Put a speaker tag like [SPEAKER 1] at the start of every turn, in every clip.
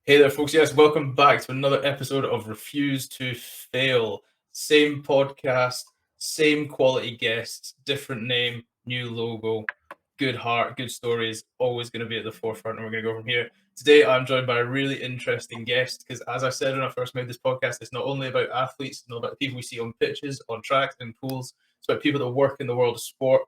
[SPEAKER 1] Hey there, folks. Yes, welcome back to another episode of Refuse to Fail. Same podcast, same quality guests, different name, new logo, good heart, good stories, always going to be at the forefront, and we're going to go from here. Today, I'm joined by a really interesting guest because, as I said when I first made this podcast, it's not only about athletes, it's not about the people we see on pitches, on tracks, in pools, it's about people that work in the world of sport.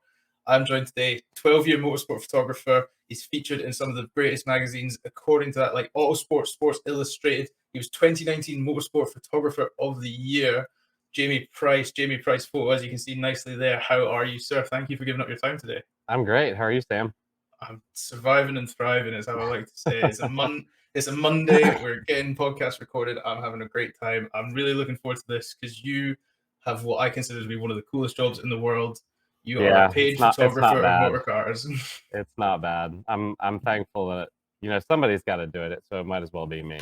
[SPEAKER 1] I'm joined today, 12-year motorsport photographer. He's featured in some of the greatest magazines, according to that, like Autosport, Sports Illustrated. He was 2019 Motorsport Photographer of the Year. Jamey Price, Jamey Price photo, as you can see nicely there. How are you, sir? Thank you for giving up your time today.
[SPEAKER 2] I'm great. How are you, Sam?
[SPEAKER 1] I'm surviving and thriving, is how I like to say. It's a Monday. We're getting podcast recorded. I'm having a great time. I'm really looking forward to this because you have what I consider to be one of the coolest jobs in the world. You are a paid
[SPEAKER 2] it's not
[SPEAKER 1] photographer of
[SPEAKER 2] bad.
[SPEAKER 1] motor cars.
[SPEAKER 2] It's not bad. I'm thankful that somebody's got to do it, so it might as well be me.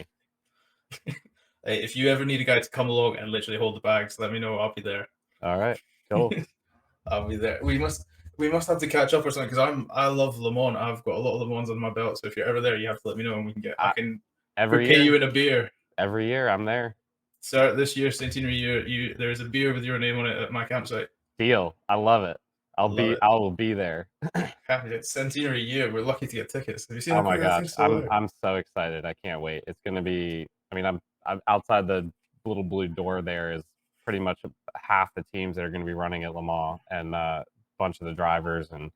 [SPEAKER 1] If you ever need a guy to come along and literally hold the bags, let me know. I'll be there.
[SPEAKER 2] All right, cool.
[SPEAKER 1] I'll be there. We must have to catch up or something because I love Le Mans. I've got a lot of Le Mans on my belt. So if you're ever there, you have to let me know and we can get. I can pay you in a beer.
[SPEAKER 2] Every year I'm there.
[SPEAKER 1] Start this year, centenary year. There's a beer with your name on it at my campsite.
[SPEAKER 2] Deal. I love it. I will be there.
[SPEAKER 1] It's centenary year. We're lucky to get tickets. Have you seen?
[SPEAKER 2] Oh my gosh, I'm so excited. I can't wait. It's gonna be. I mean, I'm outside the little blue door. There is pretty much half the teams that are going to be running at Le Mans, and a bunch of the drivers, and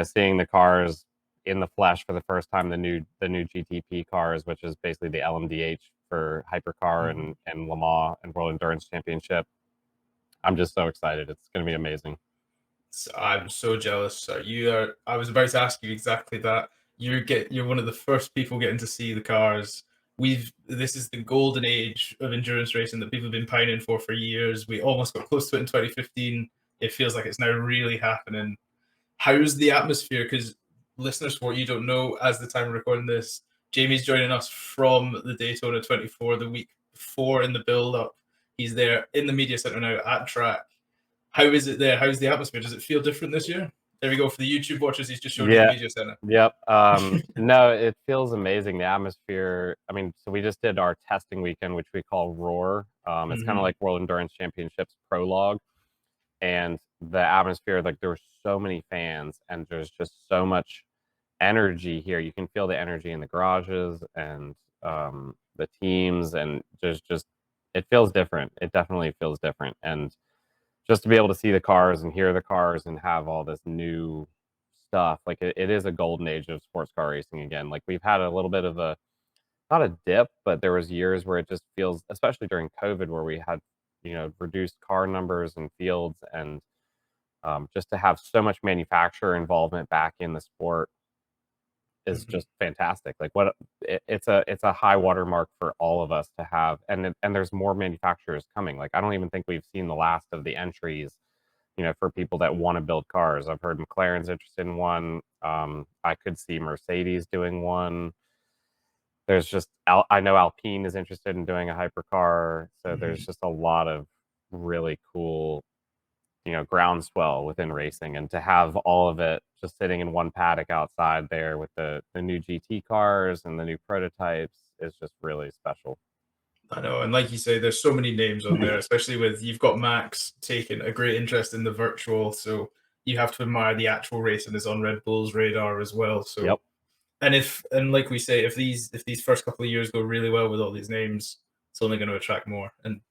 [SPEAKER 2] seeing the cars in the flesh for the first time. The new GTP cars, which is basically the LMDH for hypercar and Le Mans and World Endurance Championship. I'm just so excited. It's going to be amazing.
[SPEAKER 1] I'm so jealous. I was about to ask you exactly that. You're one of the first people getting to see the cars. This is the golden age of endurance racing that people have been pining for years. We almost got close to it in 2015. It feels like it's now really happening. How's the atmosphere? Because listeners, for what you don't know, as the time of recording this, Jamey's joining us from the Daytona 24 the week before in the build-up. He's there in the media center now at track. How is it there? How's the atmosphere? Does it feel different this year? There we go. For the YouTube watchers, he's just showing you the media center.
[SPEAKER 2] Yep. No, it feels amazing. The atmosphere. I mean, so we just did our testing weekend, which we call Roar. It's kind of like World Endurance Championships prologue. And the atmosphere, like there were so many fans and there's just so much energy here. You can feel the energy in the garages and the teams, and there's just, it feels different. It definitely feels different. And just to be able to see the cars and hear the cars and have all this new stuff, like it is a golden age of sports car racing again. Like we've had a little bit of a, not a dip, but there was years where it just feels, especially during COVID, where we had, reduced car numbers and fields, and just to have so much manufacturer involvement back in the sport is just fantastic. Like it's a high watermark for all of us to have, and there's more manufacturers coming. Like I don't even think we've seen the last of the entries, for people that want to build cars. I've heard McLaren's interested in one. I could see Mercedes doing one. There's just, I know Alpine is interested in doing a hypercar. So there's just a lot of really cool, groundswell within racing, and to have all of it just sitting in one paddock outside there with the new GT cars and the new prototypes is just really special.
[SPEAKER 1] I know, and like you say, there's so many names on there, especially with, you've got Max taking a great interest in the virtual, so you have to admire the actual racing is on Red Bull's radar as well. So
[SPEAKER 2] yep.
[SPEAKER 1] And like we say, if these first couple of years go really well with all these names, it's only going to attract more. And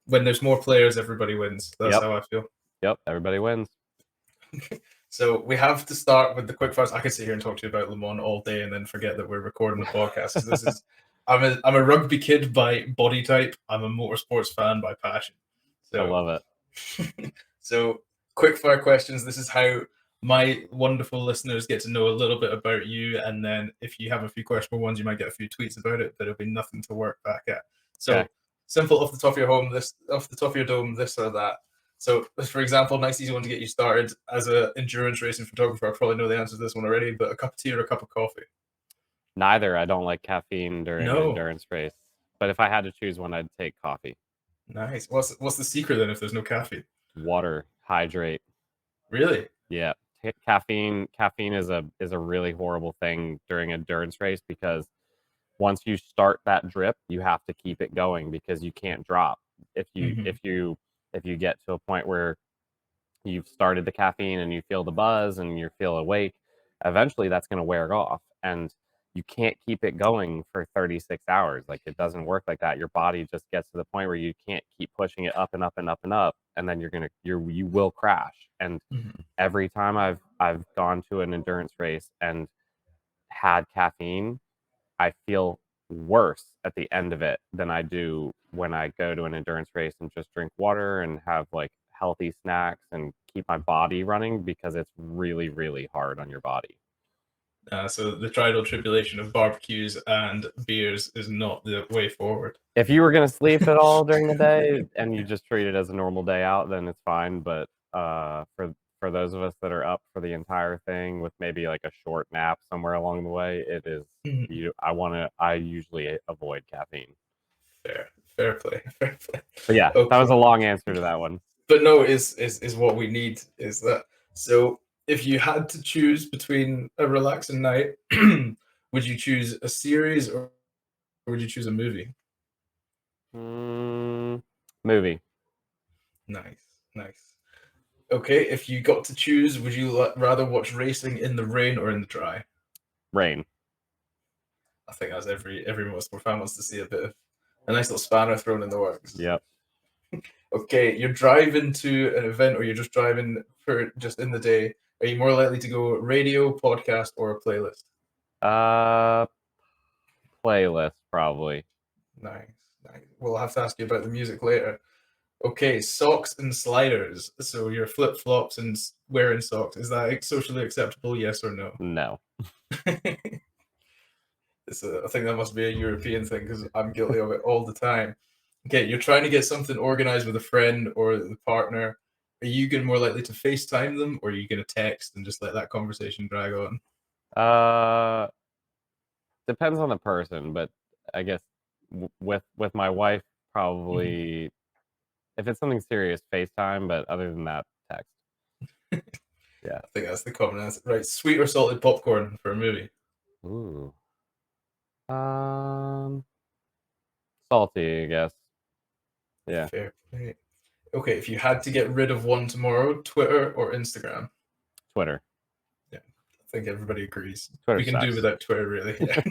[SPEAKER 1] when there's more players, everybody wins. That's how I feel.
[SPEAKER 2] Yep, everybody wins.
[SPEAKER 1] So we have to start with the quick fires. I could sit here and talk to you about Le Mans all day and then forget that we're recording the podcast. This is I'm a rugby kid by body type. I'm a motorsports fan by passion. So
[SPEAKER 2] I love
[SPEAKER 1] it. So quick fire questions. This is how my wonderful listeners get to know a little bit about you, and then if you have a few questionable ones, you might get a few tweets about it, but it'll be nothing to work back at. So simple, off the top of your dome, this or that. So, for example, nice easy one to get you started. As an endurance racing photographer, I probably know the answer to this one already, but a cup of tea or a cup of coffee?
[SPEAKER 2] Neither. I don't like caffeine during an endurance race, but if I had to choose one, I'd take coffee.
[SPEAKER 1] Nice. What's the secret then if there's no caffeine?
[SPEAKER 2] Water. Hydrate.
[SPEAKER 1] Really?
[SPEAKER 2] Yeah. Caffeine is a really horrible thing during an endurance race, because once you start that drip, you have to keep it going because you can't drop. If you get to a point where you've started the caffeine and you feel the buzz and you feel awake, eventually that's going to wear off, and you can't keep it going for 36 hours. Like, it doesn't work like that. Your body just gets to the point where you can't keep pushing it up and up and up and up, and then you will crash. And every time I've gone to an endurance race and had caffeine, I feel worse at the end of it than I do when I go to an endurance race and just drink water and have like healthy snacks and keep my body running, because it's really, really hard on your body.
[SPEAKER 1] So the trial tribulation of barbecues and beers is not the way forward.
[SPEAKER 2] If you were going to sleep at all during the day and you just treat it as a normal day out, then it's fine. But for those of us that are up for the entire thing with maybe like a short nap somewhere along the way, it is I usually avoid caffeine.
[SPEAKER 1] Fair play.
[SPEAKER 2] But yeah,
[SPEAKER 1] okay.
[SPEAKER 2] That was a long answer to that one.
[SPEAKER 1] But no, is what we need is that. So if you had to choose between a relaxing night, would you choose a series or would you choose a movie?
[SPEAKER 2] Movie.
[SPEAKER 1] Nice. Okay, if you got to choose, would you rather watch racing in the rain or in the dry?
[SPEAKER 2] Rain.
[SPEAKER 1] I think as every motorsport fan wants to see a nice little spanner thrown in the works.
[SPEAKER 2] Yep.
[SPEAKER 1] Okay, you're driving to an event or you're just driving for just in the day. Are you more likely to go radio, podcast, or a playlist?
[SPEAKER 2] Playlist, probably.
[SPEAKER 1] Nice. We'll have to ask you about the music later. Okay, socks and sliders. So your flip-flops and wearing socks. Is that socially acceptable, yes or no?
[SPEAKER 2] No.
[SPEAKER 1] I think that must be a European thing because I'm guilty of it all the time. Okay, you're trying to get something organized with a friend or the partner. Are you going more likely to FaceTime them, or are you going to text and just let that conversation drag on?
[SPEAKER 2] Depends on the person, but I guess with my wife, probably if it's something serious, FaceTime. But other than that, text. Yeah,
[SPEAKER 1] I think that's the common answer. Right, sweet or salted popcorn for a movie?
[SPEAKER 2] Ooh. Salty, I guess. Yeah.
[SPEAKER 1] Fair play. Okay, if you had to get rid of one tomorrow, Twitter or Instagram?
[SPEAKER 2] Twitter.
[SPEAKER 1] Yeah, I think everybody agrees.
[SPEAKER 2] Twitter
[SPEAKER 1] we can
[SPEAKER 2] sucks.
[SPEAKER 1] do without Twitter, really. Yeah.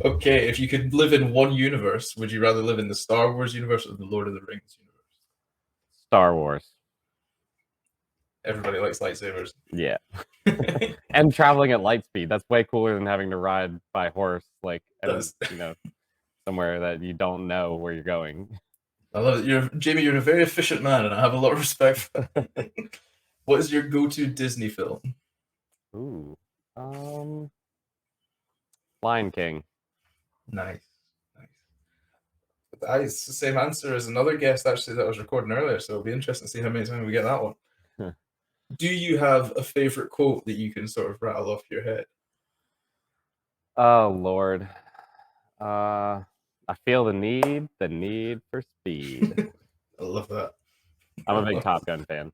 [SPEAKER 1] Okay, if you could live in one universe, would you rather live in the Star Wars universe or the Lord of the Rings universe?
[SPEAKER 2] Star Wars.
[SPEAKER 1] Everybody likes lightsabers.
[SPEAKER 2] Yeah. And traveling at light speed. That's way cooler than having to ride by horse, like, somewhere that you don't know where you're going.
[SPEAKER 1] I love it. Jamey, you're a very efficient man, and I have a lot of respect for that. What is your go-to Disney film?
[SPEAKER 2] Ooh. Lion King.
[SPEAKER 1] Nice. That is the same answer as another guest, actually, that was recording earlier, so it'll be interesting to see how many times we get that one. Do you have a favorite quote that you can sort of rattle off your head?
[SPEAKER 2] Oh, Lord. I feel the need for speed.
[SPEAKER 1] I love that.
[SPEAKER 2] I'm a big Top Gun fan,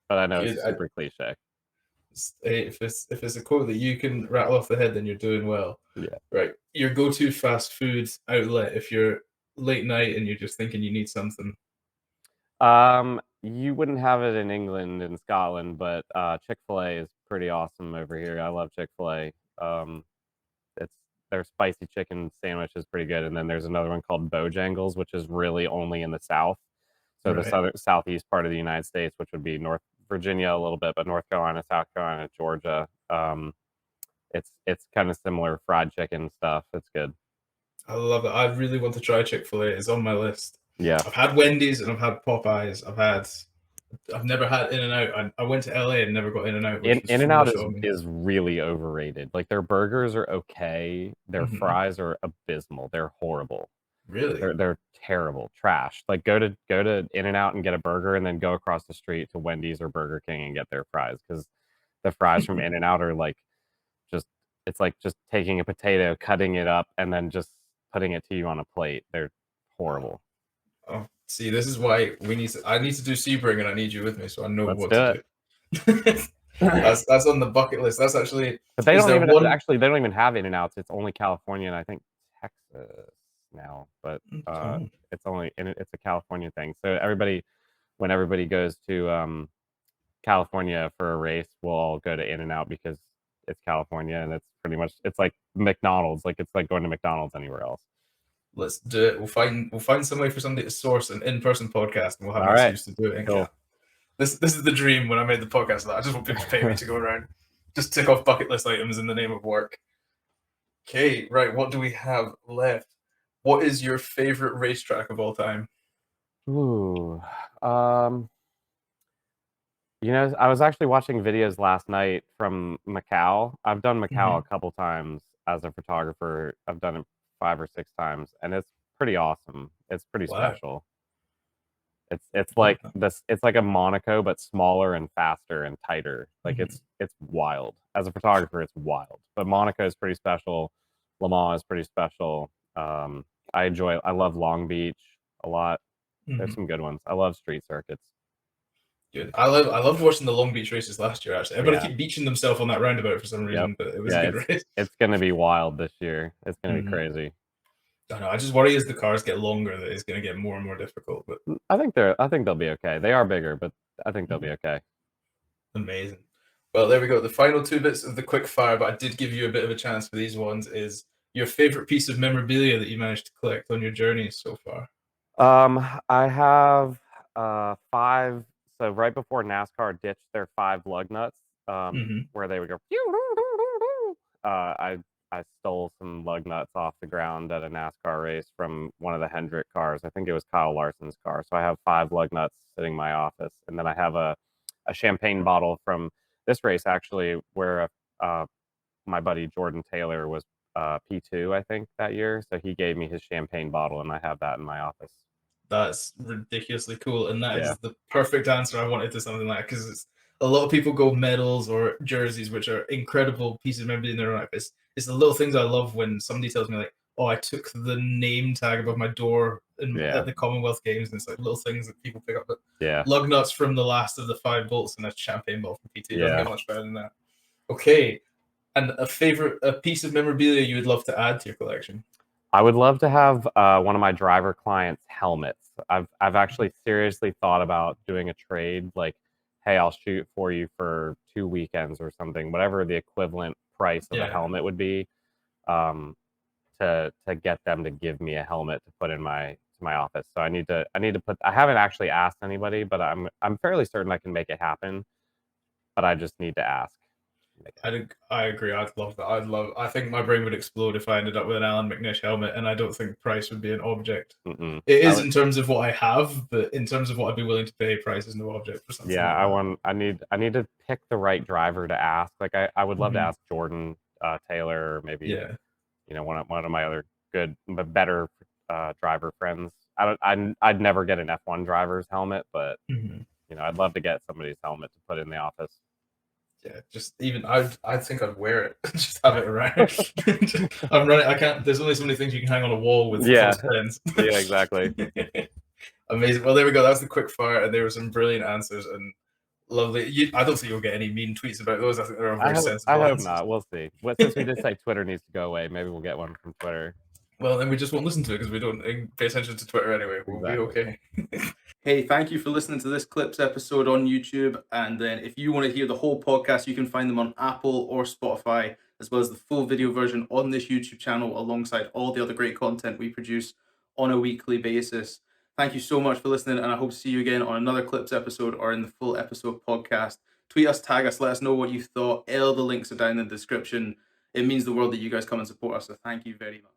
[SPEAKER 2] but I know it's super cliche.
[SPEAKER 1] If it's a quote that you can rattle off the head, then you're doing well.
[SPEAKER 2] Yeah.
[SPEAKER 1] Right. Your go-to fast food outlet if you're late night and you're just thinking you need something.
[SPEAKER 2] You wouldn't have it in England and Scotland, but Chick-fil-A is pretty awesome over here. I love Chick-fil-A. Their spicy chicken sandwich is pretty good, and then there's another one called Bojangles, which is really only in the South. So the southeast part of the United States, which would be North Virginia a little bit, but North Carolina, South Carolina, Georgia. It's kind of similar fried chicken stuff. It's good.
[SPEAKER 1] I love it. I really want to try Chick-fil-A. It's on my list.
[SPEAKER 2] Yeah.
[SPEAKER 1] I've had Wendy's and I've had Popeyes. I've never had In-N-Out. I went to LA and never got In-N-Out.
[SPEAKER 2] In-N-Out is really overrated. Like, their burgers are okay. Their fries are abysmal. They're horrible.
[SPEAKER 1] Really?
[SPEAKER 2] They're terrible. Trash. Like, go to In-N-Out and get a burger, and then go across the street to Wendy's or Burger King and get their fries, because the fries from In-N-Out are like it's like just taking a potato, cutting it up, and then just putting it to you on a plate. They're horrible.
[SPEAKER 1] Oh, see, this is why I need to do Sebring, and I need you with me, so I know
[SPEAKER 2] Let's
[SPEAKER 1] what to do. That's on the bucket list. That's actually.
[SPEAKER 2] But they
[SPEAKER 1] Is
[SPEAKER 2] don't
[SPEAKER 1] there
[SPEAKER 2] even
[SPEAKER 1] one?
[SPEAKER 2] actually, they don't even have In-N-Outs. It's only California and I think Texas now, but
[SPEAKER 1] Oh,
[SPEAKER 2] it's only, and it's a California thing. So everybody, when everybody goes to California for a race, we'll all go to In-N-Out because it's California and it's pretty much, it's like McDonald's. Like it's like going to McDonald's anywhere else.
[SPEAKER 1] let's do it. We'll find some way for somebody to source an in-person podcast, and we'll have
[SPEAKER 2] All
[SPEAKER 1] an
[SPEAKER 2] right,
[SPEAKER 1] excuse to do it in
[SPEAKER 2] cool.
[SPEAKER 1] Cal. This is the dream when I made the podcast. I just want people to pay me to go around, just tick off bucket list items in the name of work. Okay, right. What do we have left? What is your favorite racetrack of all time?
[SPEAKER 2] Ooh, you know, I was actually watching videos last night from Macau. I've done Macau a couple times as a photographer. I've done it 5 or 6 times, and it's pretty awesome. It's pretty
[SPEAKER 1] Wow.
[SPEAKER 2] special. It's like this. It's like a Monaco, but smaller and faster and tighter. Like it's wild. As a photographer, it's wild. But Monaco is pretty special. Le Mans is pretty special. I love Long Beach a lot. There's some good ones. I love street circuits.
[SPEAKER 1] Good. I loved watching the Long Beach races last year. Actually, everybody
[SPEAKER 2] Yeah.
[SPEAKER 1] keep beaching themselves on that roundabout for some reason, but it was a good race.
[SPEAKER 2] It's gonna be wild this year. It's gonna be crazy.
[SPEAKER 1] I know. I just worry as the cars get longer that it's going to get more and more difficult. But
[SPEAKER 2] I think they'll be okay. They are bigger, but I think they'll be okay.
[SPEAKER 1] amazing. Well, there we go. The final 2 bits of the quick fire, but I did give you a bit of a chance for these ones. Is your favorite piece of memorabilia that you managed to collect on your journey so far?
[SPEAKER 2] I have 5. So right before NASCAR ditched their 5 lug nuts, where they would go, I stole some lug nuts off the ground at a NASCAR race from one of the Hendrick cars. I think it was Kyle Larson's car. So I have 5 lug nuts sitting in my office, and then I have a champagne bottle from this race actually, where my buddy Jordan Taylor was P2, I think, that year. So he gave me his champagne bottle, and I have that in my office.
[SPEAKER 1] That's ridiculously cool, and that
[SPEAKER 2] Yeah.
[SPEAKER 1] is the perfect answer I wanted to something like, because a lot of people go medals or jerseys, which are incredible pieces of memorabilia in their own right. It's the little things I love when somebody tells me like, "Oh, I took the name tag above my door at the Commonwealth Games," and it's like little things that people pick up. But lug nuts from the last of the 5 bolts and a champagne bottle from PT doesn't get much better than that. Okay, and a piece of memorabilia you would love to add to your collection?
[SPEAKER 2] I would love to have one of my driver clients' helmets. I've actually seriously thought about doing a trade, like, hey, I'll shoot for you for 2 weekends or something, whatever the equivalent price of a helmet would be, to get them to give me a helmet to put in my office. So I need to put. I haven't actually asked anybody, but I'm fairly certain I can make it happen. But I just need to ask.
[SPEAKER 1] I agree. I'd love that. I think my brain would explode if I ended up with an Alan McNish helmet, and I don't think price would be an object. It is in terms of what I have, but in terms of what I'd be willing to pay, price is no object for something.
[SPEAKER 2] Yeah,
[SPEAKER 1] like
[SPEAKER 2] I need to pick the right driver to ask. Like I would love to ask Jordan Taylor, or maybe you know, one of my other good but better driver friends. I'd never get an F1 driver's helmet, but you know, I'd love to get somebody's helmet to put in the office.
[SPEAKER 1] Yeah, just even I think I'd wear it. Just have it around. I'm running. I can't. There's only so many things you can hang on a wall with close friends.
[SPEAKER 2] Yeah, exactly.
[SPEAKER 1] Amazing. Well, there we go. That was the quick fire, and there were some brilliant answers and lovely. I don't think you'll get any mean tweets about those. I think they're all very sensible.
[SPEAKER 2] I hope not. We'll see. Since we did say Twitter needs to go away, maybe we'll get one from Twitter.
[SPEAKER 1] Well, then we just won't listen to it because we don't pay attention to Twitter anyway. We'll be okay. Hey, thank you for listening to this Clips episode on YouTube. And then if you want to hear the whole podcast, you can find them on Apple or Spotify, as well as the full video version on this YouTube channel, alongside all the other great content we produce on a weekly basis. Thank you so much for listening, and I hope to see you again on another Clips episode or in the full episode podcast. Tweet us, tag us, let us know what you thought. All the links are down in the description. It means the world that you guys come and support us, so thank you very much.